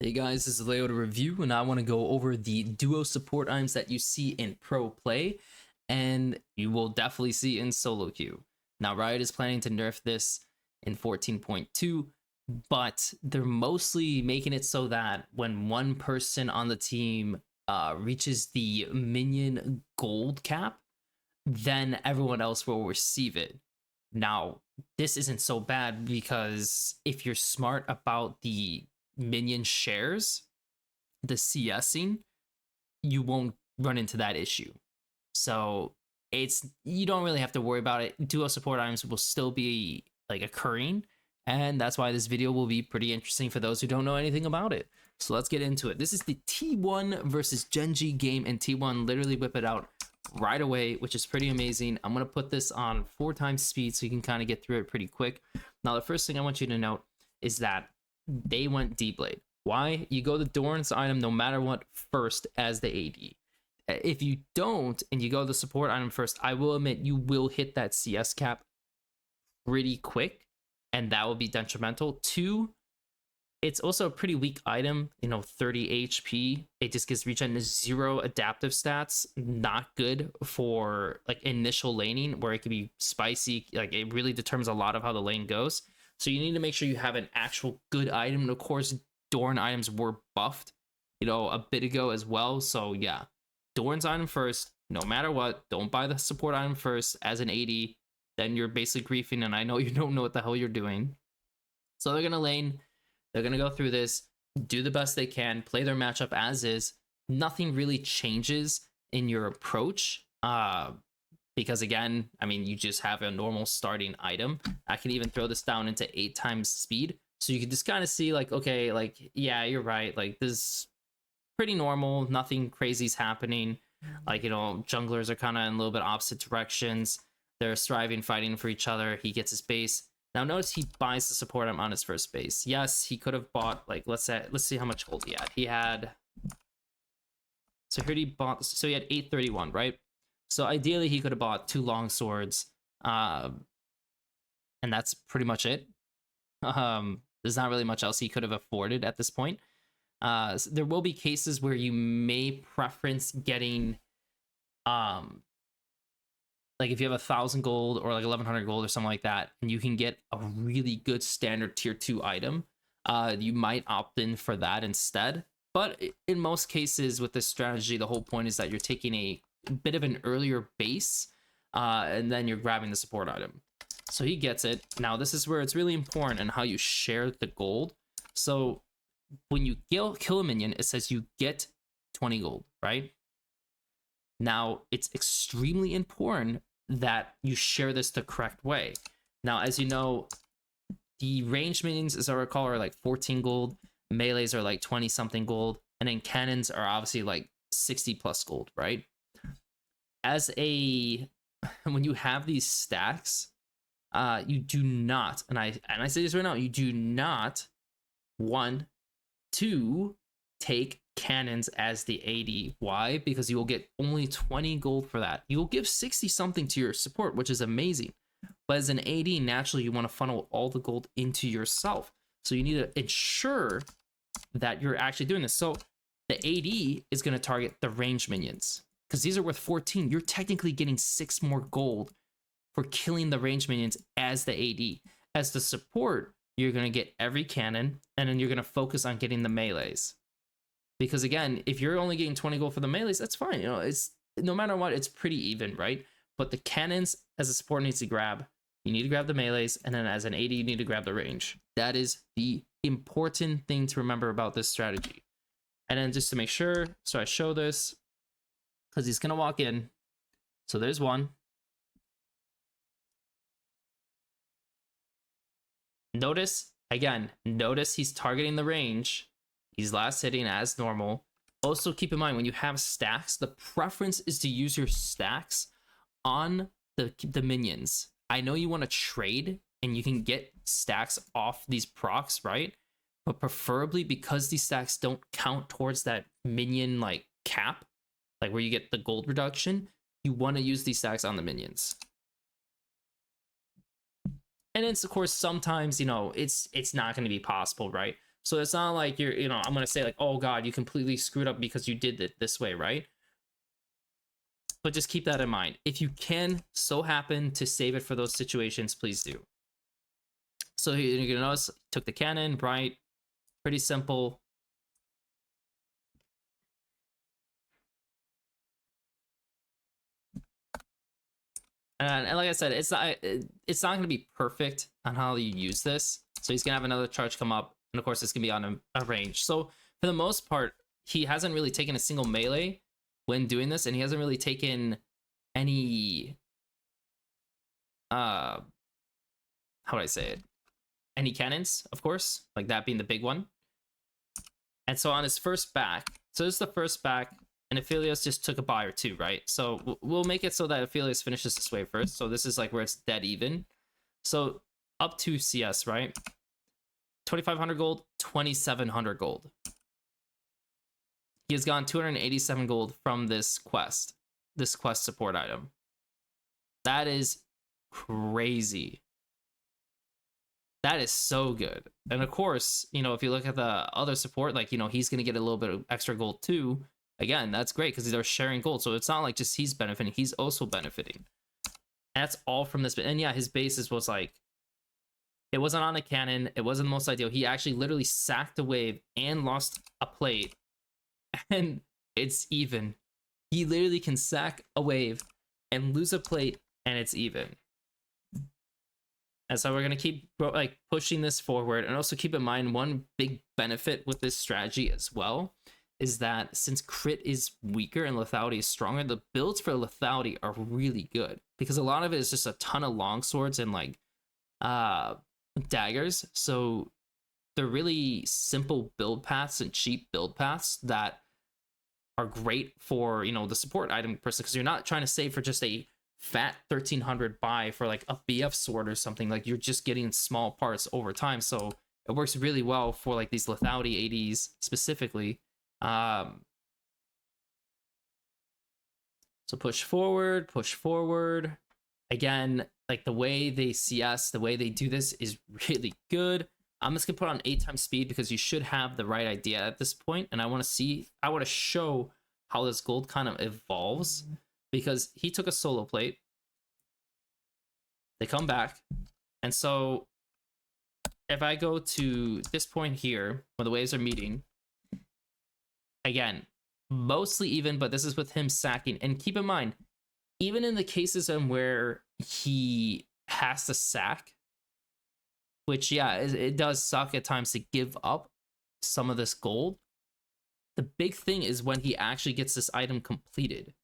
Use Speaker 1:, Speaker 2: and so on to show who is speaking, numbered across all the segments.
Speaker 1: Hey guys, this is Leo to review, and I want to go over the duo support items that you see in pro play, and you will definitely see in solo queue. Now, Riot is planning to nerf this in 14.2, but they're mostly making it so that when one person on the team reaches the minion gold cap, then everyone else will receive it. Now, this isn't so bad because if you're smart about the minion shares, the CSing, you won't run into that issue. So you don't really have to worry about it. Duo support items will still be like occurring, and that's why this video will be pretty interesting for those who don't know anything about it. So let's get into it. This is the T1 versus GenG game, and T1 literally whip it out right away, which is pretty amazing. I'm going to put this on 4 times speed so you can kind of get through it pretty quick. Now, the first thing I want you to note is that they went D-Blade. Why? You go the Doran's item no matter what first as the AD. If you don't and you go the support item first, I will admit you will hit that CS cap pretty quick, and that will be detrimental. 2, it's also a pretty weak item, 30 HP. It just gives regen 0 adaptive stats. Not good for like initial laning where it could be spicy. Like it really determines a lot of how the lane goes. So you need to make sure you have an actual good item. And of course, Doran items were buffed, a bit ago as well. So yeah, Doran's item first, no matter what. Don't buy the support item first as an AD. Then you're basically griefing, and I know you don't know what the hell you're doing. So they're gonna lane. They're going to go through this, do the best they can, play their matchup as is. Nothing really changes in your approach because, again, I mean, you just have a normal starting item. I can even throw this down into 8 times speed. So you can just kind of see, like, okay, like, yeah, you're right. Like, this is pretty normal. Nothing crazy's happening. Like, junglers are kind of in a little bit opposite directions. They're striving, fighting for each other. He gets his base. Now notice he buys the support item on his first base. Yes, he could have bought, like, let's see how much gold he had. So here he bought, so he had 831, right? So ideally he could have bought 2 long swords, and that's pretty much it. There's not really much else he could have afforded at this point. So there will be cases where you may preference getting, like if you have 1,000 gold or like 1,100 gold or something like that, and you can get a really good standard tier 2 item, you might opt in for that instead. But in most cases with this strategy, the whole point is that you're taking a bit of an earlier base, and then you're grabbing the support item. So he gets it. Now this is where it's really important and how you share the gold. So when you kill a minion, it says you get 20 gold, right? Now it's extremely important that you share this the correct way. Now, as you know, the range minions, as I recall, are like 14 gold, melees are like 20 something gold, and then cannons are obviously like 60 plus gold, right? When you have these stacks, you do not, and I say this right now, you do not want to take cannons as the AD. Why? Because you will get only 20 gold for that. You will give 60 something to your support, which is amazing. But as an AD, naturally you want to funnel all the gold into yourself. So you need to ensure that you're actually doing this. So the AD is going to target the range minions because these are worth 14. You're technically getting 6 more gold for killing the range minions as the AD. As the support, you're going to get every cannon, and then you're going to focus on getting the melees. Because again, if you're only getting 20 gold for the melees, that's fine. It's no matter what, it's pretty even, right? But the cannons as a support needs to grab. You need to grab the melees, and then as an AD, you need to grab the range. That is the important thing to remember about this strategy. And then just to make sure, so I show this because he's gonna walk in. So there's one. Notice he's targeting the range. He's last hitting as normal. Also keep in mind, when you have stacks, the preference is to use your stacks on the minions. I know you want to trade and you can get stacks off these procs, right? But preferably, because these stacks don't count towards that minion like cap, like where you get the gold reduction, you want to use these stacks on the minions. And it's, of course, sometimes, it's not going to be possible, right? So it's not like you're, I'm gonna say like, oh god, you completely screwed up because you did it this way, right? But just keep that in mind. If you can so happen to save it for those situations, please do. So you're gonna notice, took the cannon, right? Pretty simple. And like I said, it's not going to be perfect on how you use this. So he's going to have another charge come up, and of course it's going to be on a range. So for the most part, he hasn't really taken a single melee when doing this, and he hasn't really taken any how would I say it? Any cannons, of course, like that being the big one. And so on his first back, so this is the first back, and Aphelios just took a buy or two, right? So we'll make it so that Aphelios finishes this wave first. So this is like where it's dead even. So up to CS, right? 2,500 gold, 2,700 gold. He has gotten 287 gold from this quest support item. That is crazy. That is so good. And of course, if you look at the other support, like, he's going to get a little bit of extra gold too. Again, that's great because they're sharing gold. So it's not like just he's benefiting, he's also benefiting. And that's all from this. And yeah, his basis was like, it wasn't on a cannon. It wasn't the most ideal. He actually literally sacked a wave and lost a plate. And it's even. He literally can sack a wave and lose a plate, and it's even. And so we're going to keep like pushing this forward. And also keep in mind, one big benefit with this strategy as well is that since crit is weaker and lethality is stronger, the builds for lethality are really good because a lot of it is just a ton of long swords and like daggers. So they're really simple build paths and cheap build paths that are great for, the support item person, because you're not trying to save for just a fat 1,300 buy for like a BF sword or something. Like, you're just getting small parts over time. So it works really well for like these lethality ADs specifically. So push forward. Again, like the way they CS, the way they do this is really good. I'm just gonna put on 8 times speed because you should have the right idea at this point. And I want to show how this gold kind of evolves, because he took a solo plate. They come back. And so if I go to this point here where the waves are meeting, again, mostly even, but this is with him sacking. And keep in mind, even in the cases in where he has to sack, which, yeah, it does suck at times to give up some of this gold. The big thing is when he actually gets this item completed,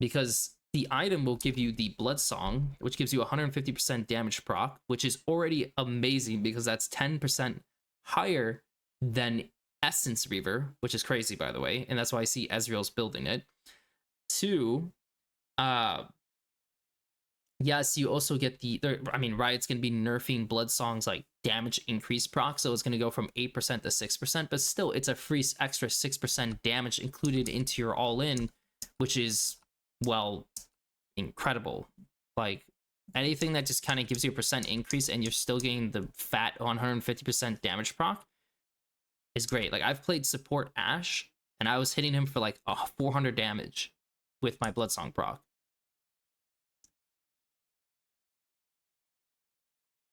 Speaker 1: because the item will give you the Blood Song, which gives you 150% damage proc, which is already amazing because that's 10% higher than Essence Reaver, which is crazy, by the way, and that's why I see Ezreal's building it. 2, yes, you also get Riot's going to be nerfing Blood Song's like damage increase proc, so it's going to go from 8% to 6%, but still, it's a free extra 6% damage included into your all-in, which is, well, incredible. Like, anything that just kind of gives you a percent increase and you're still getting the fat 150% damage proc is great. Like, I've played support Ashe, and I was hitting him for like 400 damage with my Blood Song proc.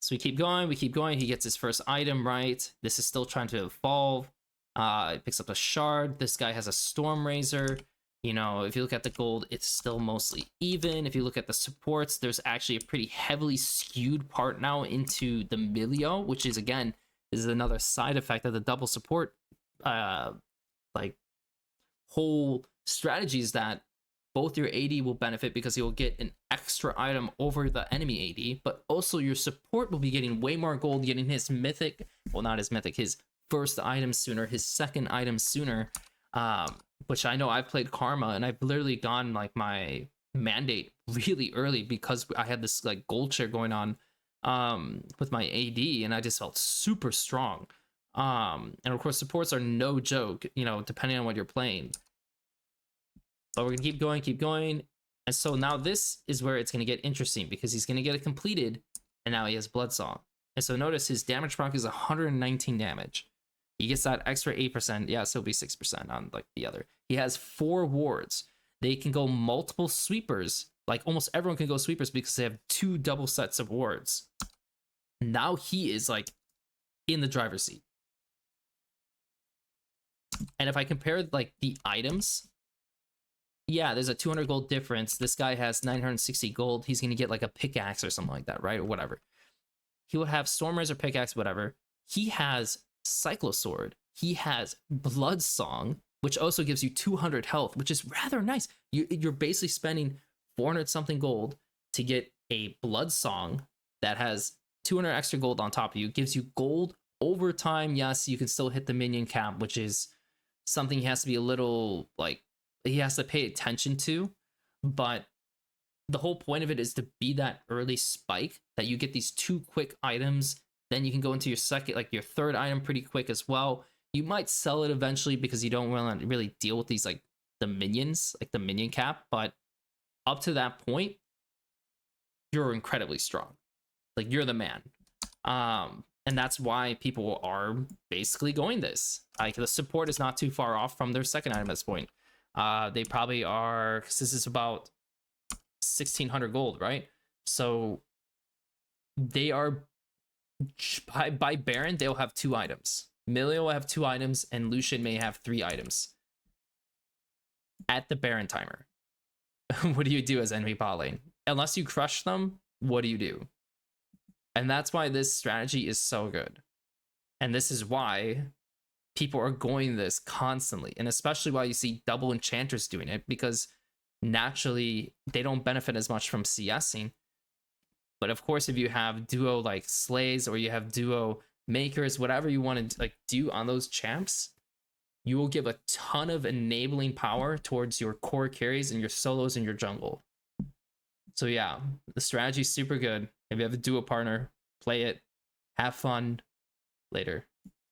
Speaker 1: So we keep going. He gets his first item, right? This is still trying to evolve. It picks up a shard. This guy has a Storm Razor. If you look at the gold, it's still mostly even. If you look at the supports, there's actually a pretty heavily skewed part now into the Milio, which is, again, is another side effect of the double support like whole strategies, that both your AD will benefit because he will get an extra item over the enemy AD, but also your support will be getting way more gold, getting his mythic, well, not his mythic, his first item sooner, his second item sooner, which I know I've played Karma, and I've literally gone like my mandate really early because I had this like gold share going on with my AD, and I just felt super strong. And of course, supports are no joke, depending on what you're playing. But we're gonna keep going. And so now this is where it's gonna get interesting, because he's gonna get it completed, and now he has Blood Song. And so notice his damage proc is 119 damage. He gets that extra 8%. Yeah, so it'll be 6% on like the other. He has 4 wards. They can go multiple sweepers. Like almost everyone can go sweepers because they have 2 double sets of wards. Now he is like in the driver's seat. And if I compare like the items, yeah, there's a 200 gold difference. This guy has 960 gold. He's going to get like a pickaxe or something like that, right? Or whatever. He will have Stormers or pickaxe, whatever. He has Cyclosword. He has Blood Song, which also gives you 200 health, which is rather nice. You're basically spending 400 something gold to get a Blood Song that has 200 extra gold on top of you. Gives you gold over time. Yes, you can still hit the minion cap, which is something he has to be a little like he has to pay attention to, but the whole point of it is to be that early spike that you get these 2 quick items. Then you can go into your second, like your third item pretty quick as well. You might sell it eventually because you don't want to really deal with these like the minions, like the minion cap. But up to that point, you're incredibly strong. Like you're the man. And that's why people are basically going this. Like the support is not too far off from their second item at this point. They probably are, because this is about 1600 gold, right? So they are by Baron, they'll have 2 items. Millie will have 2 items, and Lucian may have 3 items at the Baron timer. What do you do as enemy bot lane? Unless you crush them, what do you do? And that's why this strategy is so good. And this is why people are going this constantly, and especially why you see double enchanters doing it, because naturally they don't benefit as much from CSing. But of course, if you have duo like slays or you have duo makers, whatever you want to like do on those champs, you will give a ton of enabling power towards your core carries and your solos and your jungle. So yeah, the strategy is super good. If you have a duo partner, play it, have fun. Later.